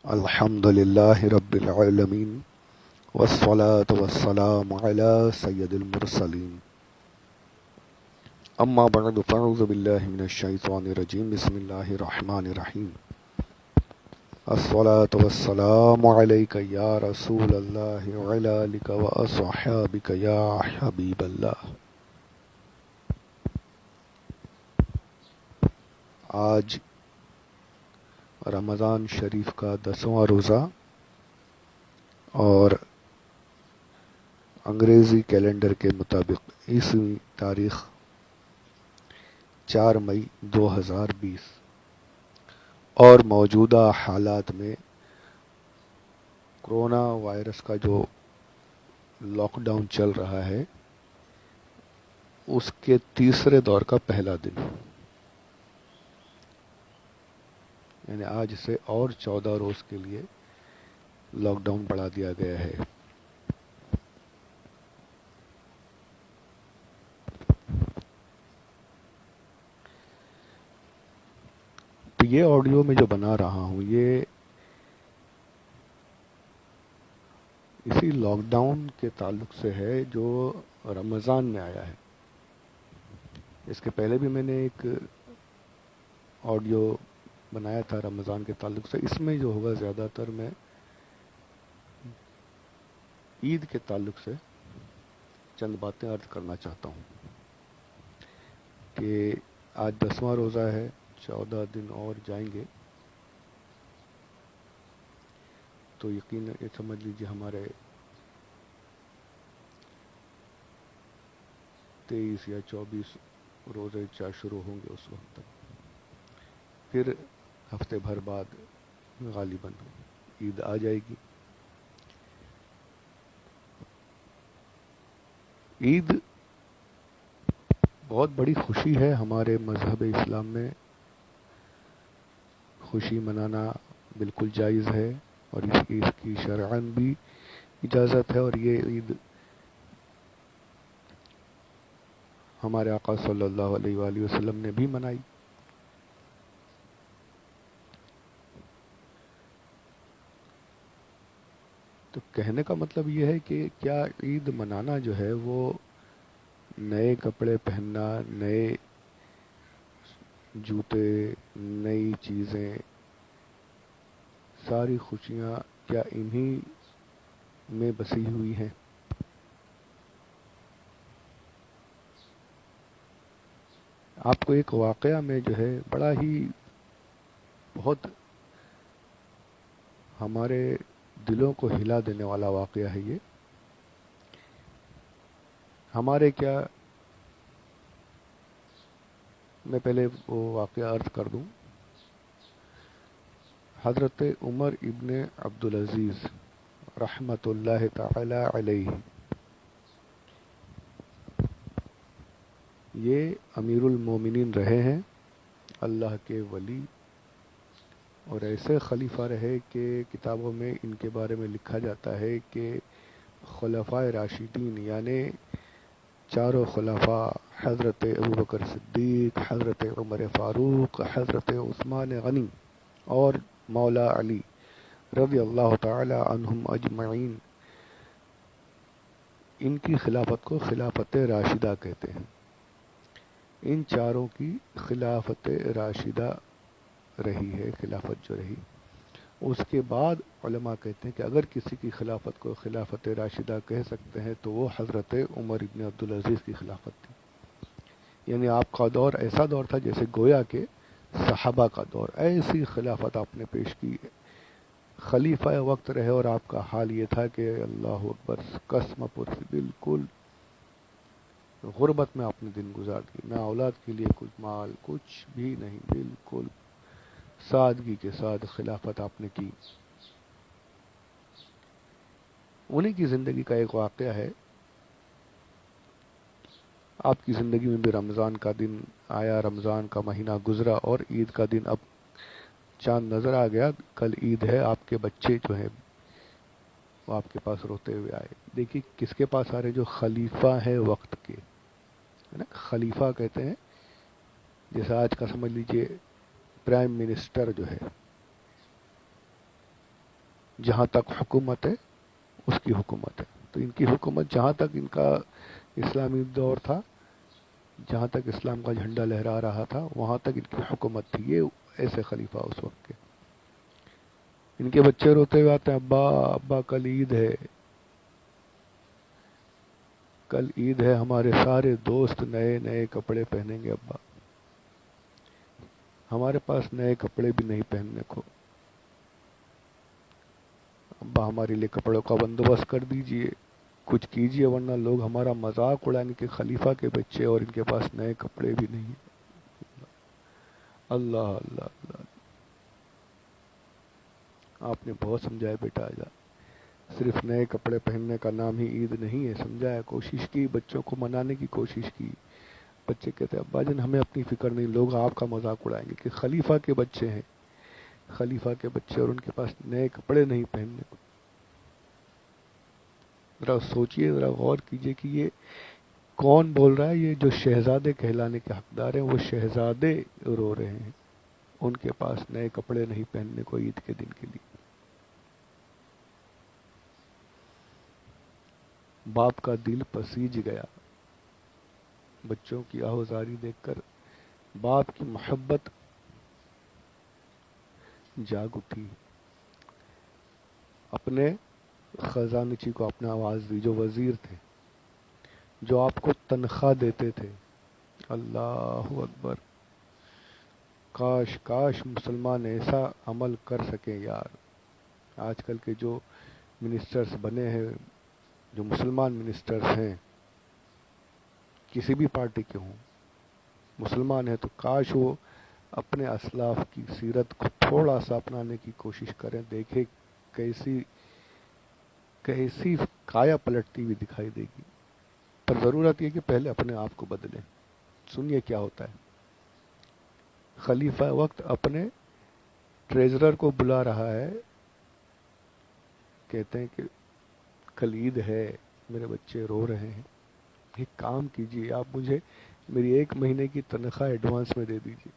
الحمد لله رب العالمين والصلاة والسلام على سيد المرسلين أما بعد فأعوذ بالله من الشيطان الرجيم بسم الله الرحمن الرحيم الصلاة والسلام عليك يا رسول الله وعلى آلك وأصحابك يا حبيب الله. آج رمضان شریف کا 10واں روزہ اور انگریزی کیلنڈر کے مطابق عیسوی تاریخ 4 مئی 2020 اور موجودہ حالات میں کرونا وائرس کا جو لاک ڈاؤن چل رہا ہے اس کے تیسرے دور کا پہلا دن، یعنی آج سے اور 14 روز کے لیے لاک ڈاؤن بڑھا دیا گیا ہے. تو یہ آڈیو میں جو بنا رہا ہوں یہ اسی لاک ڈاؤن کے تعلق سے ہے جو رمضان میں آیا ہے. اس کے پہلے بھی میں نے ایک آڈیو بنایا تھا رمضان کے تعلق سے. اس میں جو ہوگا زیادہ تر میں عید کے تعلق سے چند باتیں عرض کرنا چاہتا ہوں کہ آج 10واں روزہ ہے، 14 دن اور جائیں گے تو یقیناً یہ سمجھ لیجیے ہمارے 23 یا 24 روزے شروع ہوں گے. اس وقت تک پھر ہفتے بھر بعد غالباً عید آ جائے گی. عید بہت بڑی خوشی ہے ہمارے مذہب اسلام میں. خوشی منانا بالکل جائز ہے اور اس کی شرعاً بھی اجازت ہے، اور یہ عید ہمارے آقا صلی اللہ علیہ وآلہ وسلم نے بھی منائی. تو کہنے کا مطلب یہ ہے کہ کیا عید منانا جو ہے وہ نئے کپڑے پہننا، نئے جوتے، نئی چیزیں، ساری خوشیاں کیا انہی میں بسی ہوئی ہیں؟ آپ کو ایک واقعہ میں جو ہے بڑا ہی بہت ہمارے دلوں کو ہلا دینے والا واقعہ ہے یہ. ہمارے کیا، میں پہلے وہ واقعہ عرض کر دوں. حضرت عمر ابن عبدالعزیز رحمۃ اللہ تعالی علیہ، یہ امیر المومنین رہے ہیں، اللہ کے ولی، اور ایسے خلیفہ رہے کہ کتابوں میں ان کے بارے میں لکھا جاتا ہے کہ خلفائے راشدین یعنی چاروں خلفاء، حضرت ابوبکر صدیق، حضرت عمر فاروق، حضرت عثمان غنی اور مولا علی رضی اللہ تعالی عنہم اجمعین، ان کی خلافت کو خلافت راشدہ کہتے ہیں. ان چاروں کی خلافت راشدہ رہی ہے، خلافت جو رہی. اس کے بعد علماء کہتے ہیں کہ اگر کسی کی خلافت کو خلافت راشدہ کہہ سکتے ہیں تو وہ حضرت عمر ابن عبدالعزیز کی خلافت تھی. یعنی آپ کا دور ایسا دور تھا جیسے گویا کہ صحابہ کا دور. ایسی خلافت آپ نے پیش کی، خلیفہ وقت رہے اور آپ کا حال یہ تھا کہ اللہ اکبر، قسم پرسی، بالکل غربت میں آپ نے دن گزار دی، نہ اولاد کے لیے کچھ مال، کچھ بھی نہیں، بالکل سادگی کے ساتھ خلافت آپ نے کی. انہی کی زندگی کا ایک واقعہ ہے. آپ کی زندگی میں بھی رمضان کا دن آیا، رمضان کا مہینہ گزرا اور عید کا دن اب چاند نظر آ گیا. کل عید ہے. آپ کے بچے جو ہیں وہ آپ کے پاس روتے ہوئے آئے. دیکھیے کس کے پاس آ رہے؟ جو خلیفہ ہے وقت کے، ہے نا. خلیفہ کہتے ہیں جیسے آج کا سمجھ لیجئے پرائم منسٹر جو ہے، جہاں تک حکومت ہے اس کی حکومت ہے. تو ان کی حکومت جہاں تک ان کا اسلامی دور تھا، جہاں تک اسلام کا جھنڈا لہرا رہا تھا، وہاں تک ان کی حکومت تھی. یہ ایسے خلیفہ اس وقت کے. ان کے بچے روتے ہوئے آتے ہیں، ابا ابا کل عید ہے، کل عید ہے، ہمارے سارے دوست نئے نئے کپڑے پہنیں گے ابا، ہمارے پاس نئے کپڑے بھی نہیں پہننے کو، ابا ہمارے لیے کپڑوں کا بندوبست کر دیجئے، کچھ کیجئے ورنہ لوگ ہمارا مذاق اڑائیں گے کہ خلیفہ کے بچے اور ان کے پاس نئے کپڑے بھی نہیں. اللہ اللہ اللہ. آپ نے بہت سمجھایا بیٹا، آجا صرف نئے کپڑے پہننے کا نام ہی عید نہیں ہے. سمجھایا، کوشش کی، بچوں کو منانے کی کوشش کی. بچے کہتے ہیں ابا جان ہمیں اپنی فکر نہیں، لوگ آپ کا مذاق اڑائیں گے کہ خلیفہ کے بچے ہیں، خلیفہ کے بچے اور ان کے پاس نئے کپڑے نہیں پہننے کو. ذرا سوچئے، ذرا غور کیجئے کہ یہ کون بول رہا ہے. یہ جو شہزادے کہلانے کے حقدار ہیں وہ شہزادے رو رہے ہیں، ان کے پاس نئے کپڑے نہیں پہننے کو عید کے دن کے لیے. باپ کا دل پسیج گیا بچوں کی آہوزاری دیکھ کر. باپ کی محبت جاگ اٹھی. اپنے خزانچی کو اپنا آواز دی، جو وزیر تھے، جو آپ کو تنخواہ دیتے تھے. اللہ اکبر. کاش کاش مسلمان ایسا عمل کر سکیں یار. آج کل کے جو منسٹرز بنے ہیں، جو مسلمان منسٹرز ہیں، کسی بھی پارٹی کے ہوں، مسلمان ہیں، تو کاش وہ اپنے اسلاف کی سیرت کو تھوڑا سا اپنانے کی کوشش کریں. دیکھیں کیسی کایا پلٹتی ہوئی دکھائی دے گی. پر ضرورت یہ کہ پہلے اپنے آپ کو بدلیں. سنیے کیا ہوتا ہے. خلیفہ وقت اپنے ٹریزرر کو بلا رہا ہے، کہتے ہیں کہ کل عید ہے، میرے بچے رو رہے ہیں، ایک کام کیجیے، آپ مجھے میری 1 مہینے کی تنخواہ ایڈوانس میں دے دیجیے.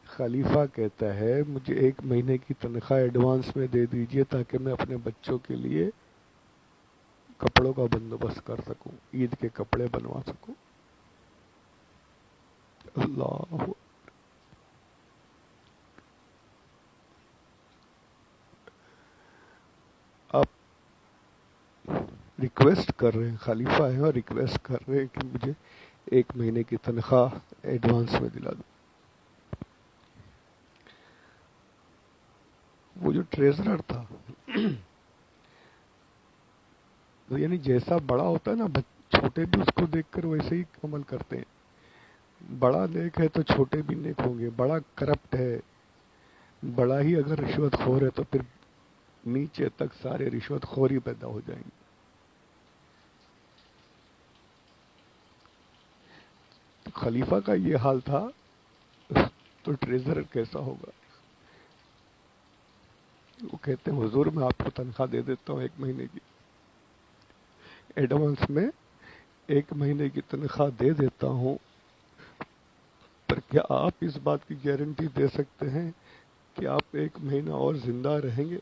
خلیفہ کہتا ہے مجھے 1 مہینے کی تنخواہ ایڈوانس میں دے دیجیے تاکہ میں اپنے بچوں کے لیے کپڑوں کا بندوبست کر سکوں، عید کے کپڑے بنوا سکوں. اللہ. آپ ریکویسٹ کر رہے ہیں، خلیفہ ہیں اور ریکویسٹ کر رہے ہیں کہ مجھے 1 مہینے کی تنخواہ ایڈوانس میں دلا دو. وہ جو ٹریزرر تھا، یعنی جیسا بڑا ہوتا ہے نا، چھوٹے بھی اس کو دیکھ کر ویسے ہی عمل کرتے ہیں. بڑا نیک ہے تو چھوٹے بھی نیک ہوں گے. بڑا کرپٹ ہے، بڑا ہی اگر رشوت خور ہے تو پھر نیچے تک سارے رشوت خور ہی پیدا ہو جائیں گے. خلیفہ کا یہ حال تھا تو ٹریزرر کیسا ہوگا. وہ کہتے ہیں حضور میں آپ کو تنخواہ دے دیتا ہوں 1 مہینے کی ایڈوانس میں، 1 مہینے کی تنخواہ دے دیتا ہوں، پر کیا آپ اس بات کی گارنٹی دے سکتے ہیں کہ آپ 1 مہینہ اور زندہ رہیں گے؟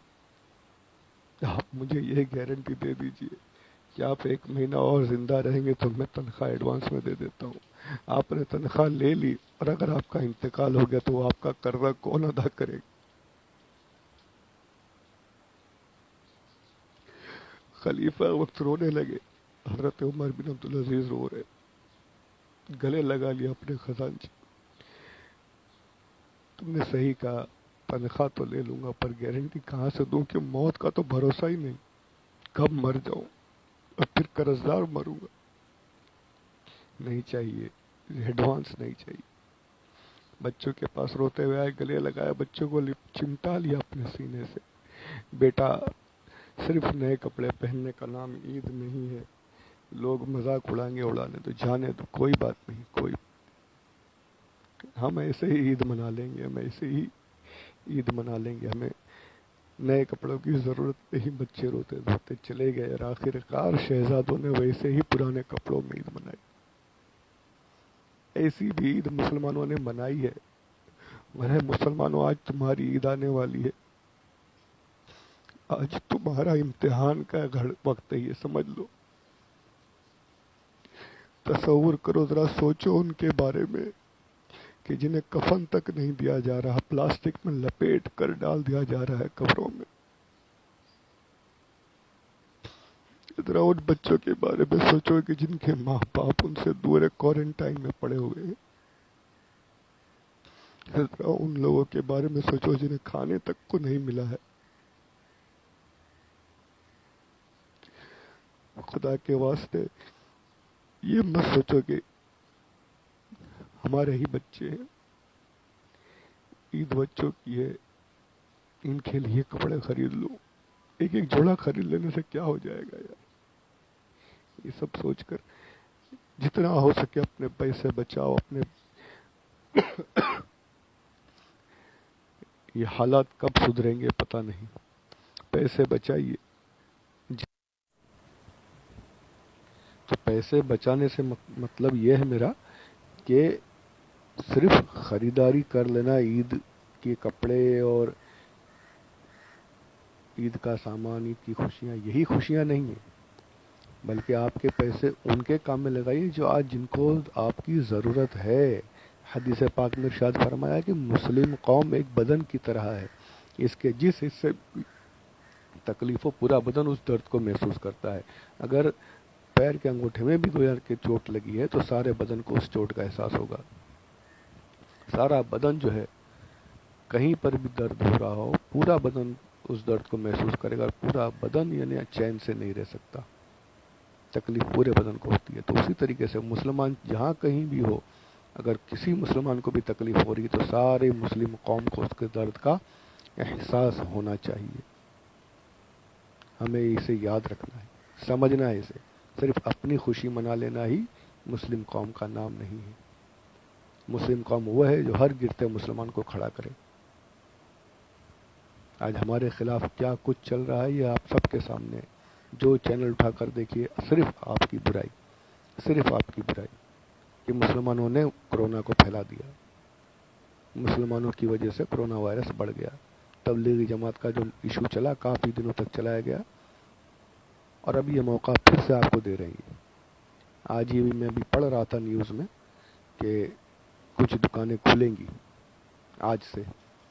آپ مجھے یہ گارنٹی دے دیجئے کہ آپ 1 مہینہ اور زندہ رہیں گے تو میں تنخواہ ایڈوانس میں دے دیتا ہوں. آپ نے تنخواہ لے لی اور اگر آپ کا انتقال ہو گیا تو وہ آپ کا قرضہ کون ادا کرے گا؟ خلیفہ وقت رونے لگے. حضرت عمر بن عبدالعزیز رو رہے، گلے لگا لیا اپنے خزانچی. تم نے صحیح کہا، تنخواہ تو لے لوں گا پر گارنٹی کہاں سے دوں کہ موت کا تو بھروسہ ہی نہیں، کب مر جاؤں اور پھر قرضدار مروں گا. نہیں چاہیے، ایڈوانس نہیں چاہیے. بچوں کے پاس روتے ہوئے آئے، گلے لگایا، بچوں کو چمٹا لیا اپنے سینے سے. بیٹا صرف نئے کپڑے پہننے کا نام عید نہیں ہے، لوگ مذاق اڑائیں گے، اڑانے تو جانے تو کوئی بات نہیں، ہم ایسے ہی عید منا لیں گے، ہمیں نئے کپڑوں کی ضرورت نہیں. بچے روتے دھوتے چلے گئے اور آخر کار شہزادوں نے ویسے ہی پرانے کپڑوں میں عید منائی. ایسی بھی عید مسلمانوں نے منائی ہے. ارے مسلمانوں، آج تمہاری عید آنے والی ہے، آج تمہارا امتحان کا وقت ہے، یہ سمجھ لو۔ تصور کرو، ذرا سوچو ان کے بارے میں کہ جنہیں کفن تک نہیں دیا جا رہا، پلاسٹک میں لپیٹ کر ڈال دیا جا رہا ہے قبروں میں۔ ذرا ان بچوں کے بارے میں سوچو کہ جن کے ماں باپ ان سے دور کوارنٹائن میں پڑے ہوئے ہیں۔ ذرا ان لوگوں کے بارے میں سوچو جنہیں کھانے تک کو نہیں ملا ہے۔ خدا کے واسطے یہ مت سوچو کہ ہمارے ہی بچے ہیں، عید بچوں کی ہے، ان کے لیے کپڑے خرید لو، ایک ایک جوڑا خرید لینے سے کیا ہو جائے گا یار۔ یہ سب سوچ کر جتنا ہو سکے اپنے پیسے بچاؤ، اپنے یہ حالات کب سدھریں گے پتہ نہیں، پیسے بچائیے۔ تو پیسے بچانے سے مطلب یہ ہے میرا کہ صرف خریداری کر لینا عید کے کپڑے اور عید کا سامان، عید کی خوشیاں، یہی خوشیاں نہیں ہیں، بلکہ آپ کے پیسے ان کے کام میں لگائیے جو آج جن کو آپ کی ضرورت ہے۔ حدیث پاک میں ارشاد فرمایا کہ مسلم قوم ایک بدن کی طرح ہے، اس کے جس حصے تکلیف ہو پورا بدن اس درد کو محسوس کرتا ہے۔ اگر پیر کے انگوٹھے میں بھی کوئی کے چوٹ لگی ہے تو سارے بدن کو اس چوٹ کا احساس ہوگا۔ سارا بدن جو ہے، کہیں پر بھی درد ہو رہا ہو، پورا بدن اس درد کو محسوس کرے گا، اور پورا بدن یعنی چین سے نہیں رہ سکتا، تکلیف پورے بدن کو ہوتی ہے۔ تو اسی طریقے سے مسلمان جہاں کہیں بھی ہو، اگر کسی مسلمان کو بھی تکلیف ہو رہی ہے تو سارے مسلم قوم کو اس کے درد کا احساس ہونا چاہیے۔ ہمیں اسے یاد رکھنا ہے، سمجھنا ہے اسے۔ صرف اپنی خوشی منا لینا ہی مسلم قوم کا نام نہیں ہے۔ مسلم قوم وہ ہے جو ہر گرتے مسلمان کو کھڑا کرے۔ آج ہمارے خلاف کیا کچھ چل رہا ہے یہ آپ سب کے سامنے ہے۔ جو چینل اٹھا کر دیکھیے، صرف آپ کی برائی، صرف آپ کی برائی کہ مسلمانوں نے کرونا کو پھیلا دیا، مسلمانوں کی وجہ سے کرونا وائرس بڑھ گیا۔ تبلیغی جماعت کا جو ایشو چلا، کافی دنوں تک چلایا گیا، اور اب یہ موقع پھر سے آپ کو دے رہی ہے۔ آج یہ بھی میں بھی پڑھ رہا تھا نیوز میں کہ کچھ دکانیں کھلیں گی آج سے،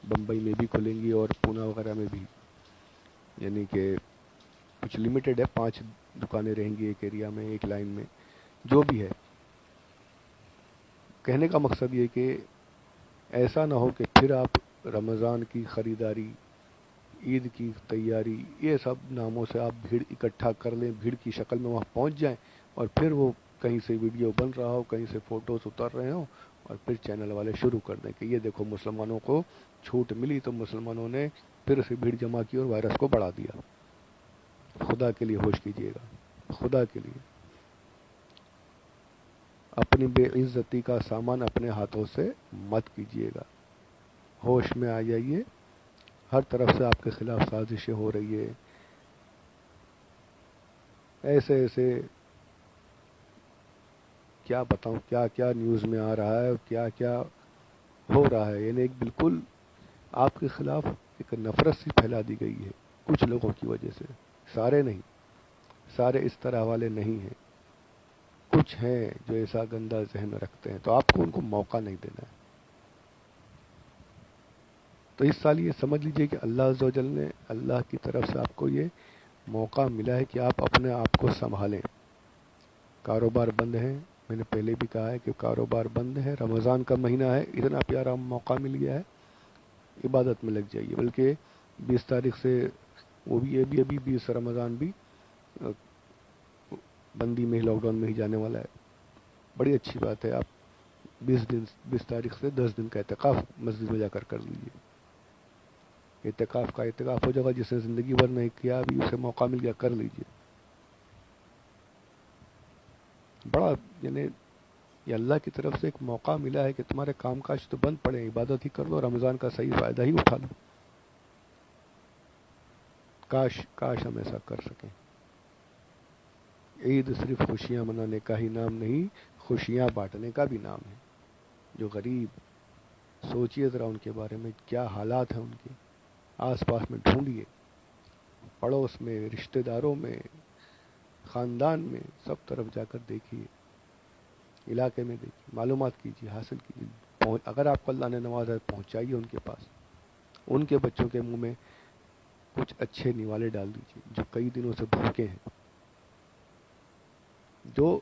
بمبئی میں بھی کھلیں گی اور پونا وغیرہ میں بھی، یعنی کہ کچھ لمیٹڈ ہے، 5 دکانیں رہیں گی ایک ایریا میں، ایک لائن میں، جو بھی ہے۔ کہنے کا مقصد یہ کہ ایسا نہ ہو کہ پھر آپ رمضان کی خریداری، عید کی تیاری، یہ سب ناموں سے آپ بھیڑ اکٹھا کر لیں، بھیڑ کی شکل میں وہاں پہنچ جائیں، اور پھر وہ کہیں سے ویڈیو بن رہا ہو، کہیں سے فوٹوز اتر رہے ہوں، اور پھر چینل والے شروع کر دیں کہ یہ دیکھو مسلمانوں کو چھوٹ ملی تو مسلمانوں نے پھر سے بھیڑ جمع کی اور وائرس کو بڑھا دیا۔ خدا کے لیے ہوش کیجیے گا، خدا کے لیے۔ اپنی بے عزتی کا سامان اپنے ہاتھوں سے مت کیجیے گا، ہوش میں آ جائیے۔ ہر طرف سے آپ کے خلاف سازشیں ہو رہی ہے، ایسے ایسے کیا بتاؤں، کیا کیا نیوز میں آ رہا ہے اور کیا کیا ہو رہا ہے، یعنی ایک بالکل آپ کے خلاف ایک نفرت سی پھیلا دی گئی ہے کچھ لوگوں کی وجہ سے۔ سارے نہیں، سارے اس طرح والے نہیں ہیں، کچھ ہیں جو ایسا گندا ذہن رکھتے ہیں، تو آپ کو ان کو موقع نہیں دینا ہے۔ تو اس سال یہ سمجھ لیجئے کہ اللہ عز و جل نے، اللہ کی طرف سے آپ کو یہ موقع ملا ہے کہ آپ اپنے آپ کو سنبھالیں۔ کاروبار بند ہیں، میں نے پہلے بھی کہا ہے کہ کاروبار بند ہے، رمضان کا مہینہ ہے، اتنا پیارا موقع مل گیا ہے، عبادت میں لگ جائیے۔ بلکہ 20 تاریخ سے وہ بھی ابھی 20 رمضان بھی بندی میں ہی، لاک ڈاؤن میں ہی جانے والا ہے۔ بڑی اچھی بات ہے، آپ 20 تاریخ سے 10 دن کا اعتکاف مسجد میں جا کر لیجیے۔ اعتکاف کا اعتکاف ہو جائے گا، جس نے زندگی بھر نہیں کیا ابھی اسے موقع مل گیا، کر لیجیے۔ بڑا یعنی یہ اللہ کی طرف سے ایک موقع ملا ہے کہ تمہارے کام کاج تو بند پڑے، عبادت ہی کر لو، رمضان کا صحیح فائدہ ہی اٹھا لو۔ کاش کاش ہم ایسا کر سکیں۔ عید صرف خوشیاں منانے کا ہی نام نہیں، خوشیاں بانٹنے کا بھی نام ہے۔ جو غریب سوچئے ذرا ان کے بارے میں، کیا حالات ہیں ان کے، آس پاس میں ڈھونڈیے، پڑوس میں، رشتہ داروں میں، خاندان میں، سب طرف جا کر دیکھیے، علاقے میں دیکھیے، معلومات کیجیے، حاصل کیجیے، اگر آپ کو اللہ نے نوازا پہنچائیے ان کے پاس، ان کے بچوں کے منہ میں کچھ اچھے نوالے ڈال دیجیے جو کئی دنوں سے بھوکے ہیں، جو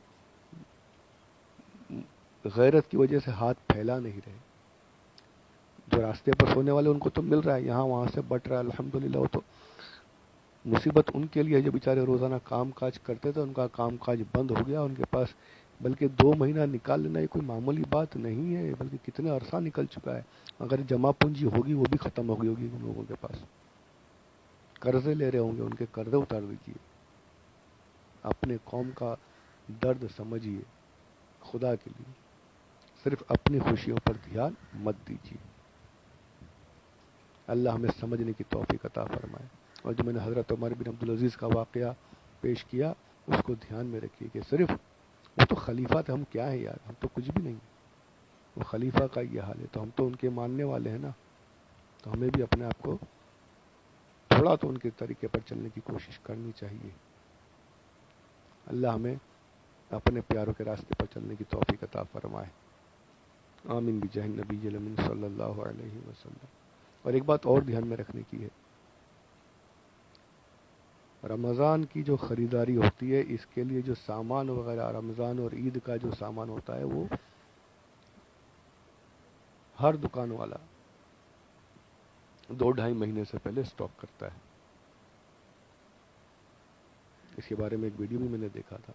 غیرت کی وجہ سے ہاتھ پھیلا نہیں رہے، جو راستے پر سونے والے ان کو تو مل رہا ہے، یہاں وہاں سے بٹ رہا ہے الحمدللہ، وہ تو مصیبت ان کے لیے جو بیچارے روزانہ کام کاج کرتے تھے ان کا کام کاج بند ہو گیا ان کے پاس، بلکہ 2 مہینہ نکال لینا یہ کوئی معمولی بات نہیں ہے، بلکہ کتنا عرصہ نکل چکا ہے، اگر جمع پونجی ہوگی وہ بھی ختم ہو گئی ہوگی ان لوگوں کے پاس، قرضے لے رہے ہوں گے، ان کے قرضے اتار دیجیے، اپنے قوم کا درد سمجھیے، خدا کے لیے صرف اپنی خوشیوں پر دھیان مت دیجیے، اللہ ہمیں سمجھنے کی توفیق عطا فرمائے۔ اور جو میں نے حضرت عمر بن عبدالعزیز کا واقعہ پیش کیا اس کو دھیان میں رکھیے کہ صرف وہ تو خلیفہ تھے، ہم کیا ہیں یار، ہم تو کچھ بھی نہیں، وہ خلیفہ کا یہ حال ہے، تو ہم تو ان کے ماننے والے ہیں نا، تو ہمیں بھی اپنے آپ کو تھوڑا تو ان کے طریقے پر چلنے کی کوشش کرنی چاہیے۔ اللہ ہمیں اپنے پیاروں کے راستے پر چلنے کی توفیق عطا فرمائے، آمین بجاہ نبی الامین صلی اللہ علیہ وسلم۔ اور ایک بات اور دھیان میں رکھنے کی ہے، رمضان کی جو خریداری ہوتی ہے اس کے لیے جو سامان وغیرہ رمضان اور عید کا جو سامان ہوتا ہے وہ ہر دکان والا 2-2.5 مہینے سے پہلے سٹاک کرتا ہے۔ اس کے بارے میں ایک ویڈیو بھی میں نے دیکھا تھا،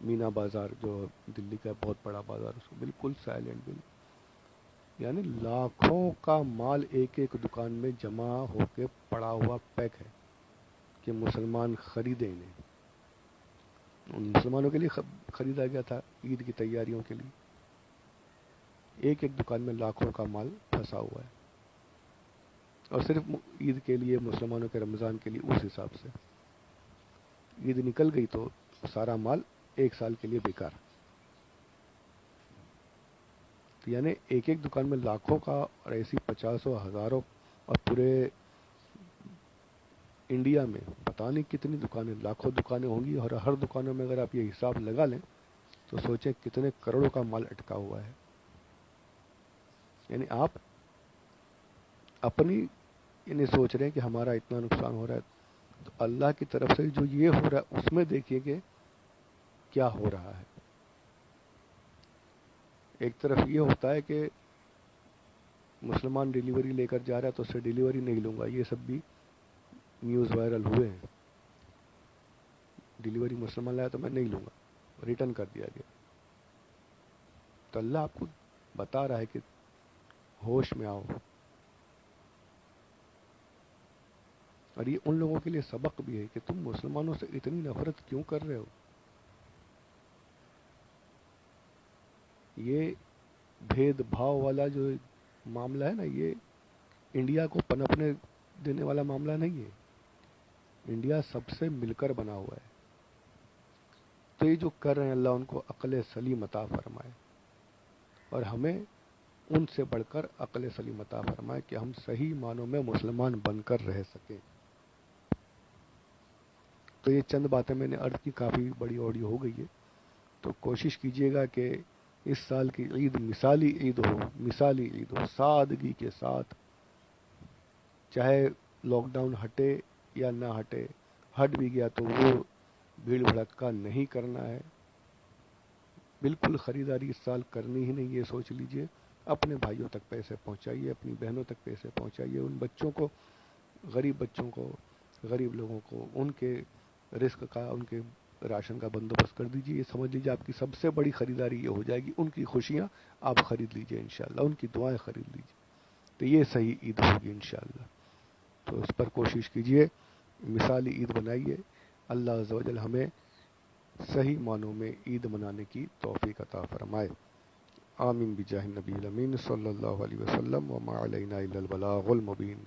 مینا بازار جو دلی کا بہت بڑا بازار، اس کو بالکل سائلنٹ، یعنی لاکھوں کا مال ایک ایک دکان میں جمع ہو کے پڑا ہوا پیک ہے کہ مسلمان خریدیں انہیں، ان مسلمانوں کے لیے خریدا گیا تھا عید کی تیاریوں کے لیے، ایک ایک دکان میں لاکھوں کا مال پھنسا ہوا ہے، اور صرف عید کے لیے، مسلمانوں کے رمضان کے لیے، اس حساب سے عید نکل گئی تو سارا مال ایک سال کے لیے بیکار، یعنی ایک ایک دکان میں لاکھوں کا، اور ایسی 50 ہزاروں، اور پورے انڈیا میں پتہ نہیں کتنی دکانیں، لاکھوں دکانیں ہوں گی، اور ہر دکانوں میں اگر آپ یہ حساب لگا لیں تو سوچیں کتنے کروڑوں کا مال اٹکا ہوا ہے، یعنی آپ اپنی یعنی سوچ رہے ہیں کہ ہمارا اتنا نقصان ہو رہا ہے، تو اللہ کی طرف سے جو یہ ہو رہا ہے اس میں دیکھیے کہ کیا ہو رہا ہے۔ ایک طرف یہ ہوتا ہے کہ مسلمان ڈیلیوری لے کر جا رہا ہے تو اس سے ڈیلیوری نہیں لوں گا، یہ سب بھی نیوز وائرل ہوئے ہیں، ڈیلیوری مسلمان لایا تو میں نہیں لوں گا، ریٹرن کر دیا گیا، تو اللہ آپ کو بتا رہا ہے کہ ہوش میں آؤ، اور یہ ان لوگوں کے لیے سبق بھی ہے کہ تم مسلمانوں سے اتنی نفرت کیوں کر رہے ہو، یہ بھید بھاؤ والا جو معاملہ ہے نا، یہ انڈیا کو پنپنے دینے والا معاملہ نہیں ہے، انڈیا سب سے مل کر بنا ہوا ہے، تو یہ جو کر رہے ہیں اللہ ان کو عقل سلیم عطا فرمائے، اور ہمیں ان سے بڑھ کر عقل سلیم عطا فرمائے کہ ہم صحیح معنوں میں مسلمان بن کر رہ سکیں۔ تو یہ چند باتیں میں نے عرض کی، کافی بڑی آڈیو ہو گئی ہے، تو کوشش کیجیے گا کہ اس سال کی عید مثالی عید ہو، مثالی عید ہو، سادگی کے ساتھ، چاہے لاک ڈاؤن ہٹے یا نہ ہٹے، ہٹ بھی گیا تو وہ بھیڑ بھڑکا نہیں کرنا ہے، بالکل خریداری اس سال کرنی ہی نہیں، یہ سوچ لیجئے، اپنے بھائیوں تک پیسے پہنچائیے، اپنی بہنوں تک پیسے پہنچائیے، ان بچوں کو، غریب بچوں کو، غریب لوگوں کو ان کے رزق کا، ان کے راشن کا بندوبست کر دیجیے، یہ سمجھ لیجیے آپ کی سب سے بڑی خریداری یہ ہو جائے گی، ان کی خوشیاں آپ خرید لیجیے انشاءاللہ، ان کی دعائیں خرید لیجیے، تو یہ صحیح عید ہوگی انشاءاللہ، تو اس پر کوشش کیجیے، مثالی عید بنائیے، اللہ عز و جل ہمیں صحیح معنوں میں عید منانے کی توفیق عطا فرمائے، آمین بجاہ نبی الامین صلی اللہ علیہ وسلم، وما علینا الا البلاغ المبین۔